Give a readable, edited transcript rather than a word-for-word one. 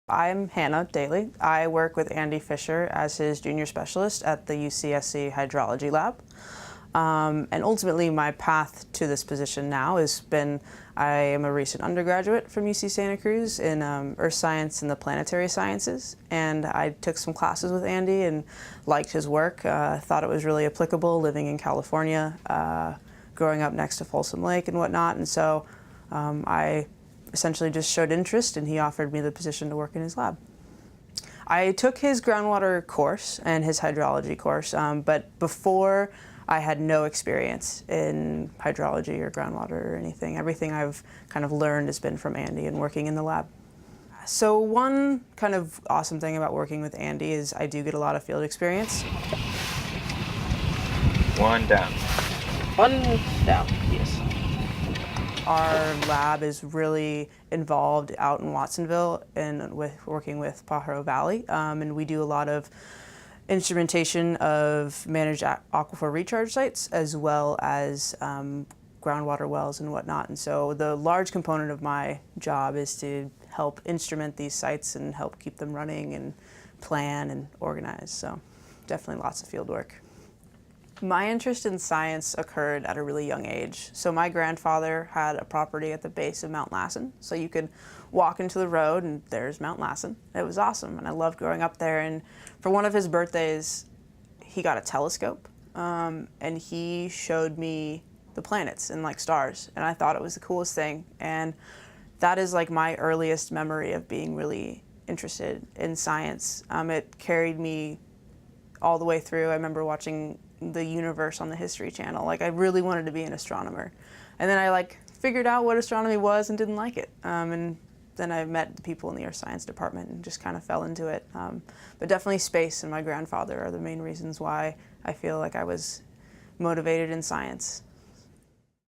I'm Hannah Dailey. I work with Andy Fisher as his junior specialist at the UCSC Hydrology lab. And ultimately my path to this position now has been, I am a recent undergraduate from UC Santa Cruz in Earth Science and the Planetary Sciences, and I took some classes with Andy and liked his work. Thought it was really applicable living in California, growing up next to Folsom Lake and whatnot, and so I essentially just showed interest and he offered me the position to work in his lab. I took his groundwater course and his hydrology course, but before I had no experience in hydrology or groundwater or anything. Everything I've kind of learned has been from Andy and working in the lab. So one kind of awesome thing about working with Andy is I do get a lot of field experience. One down. One down, yes. Our lab is really involved out in Watsonville and working with Pajaro Valley, and we do a lot of instrumentation of managed aquifer recharge sites as well as groundwater wells and whatnot. And so the large component of my job is to help instrument these sites and help keep them running and plan and organize. So definitely lots of field work. My interest in science occurred at a really young age. So my grandfather had a property at the base of Mount Lassen. So you could walk into the road and there's Mount Lassen. It was awesome and I loved growing up there. And for one of his birthdays, he got a telescope and he showed me the planets and like stars. And I thought it was the coolest thing. And that is like my earliest memory of being really interested in science. It carried me all the way through. I remember watching the universe on the History Channel. Like I really wanted to be an astronomer. And then I like figured out what astronomy was and didn't like it. And then I met the people in the Earth Science department and just kind of fell into it. But definitely space and my grandfather are the main reasons why I feel like I was motivated in science.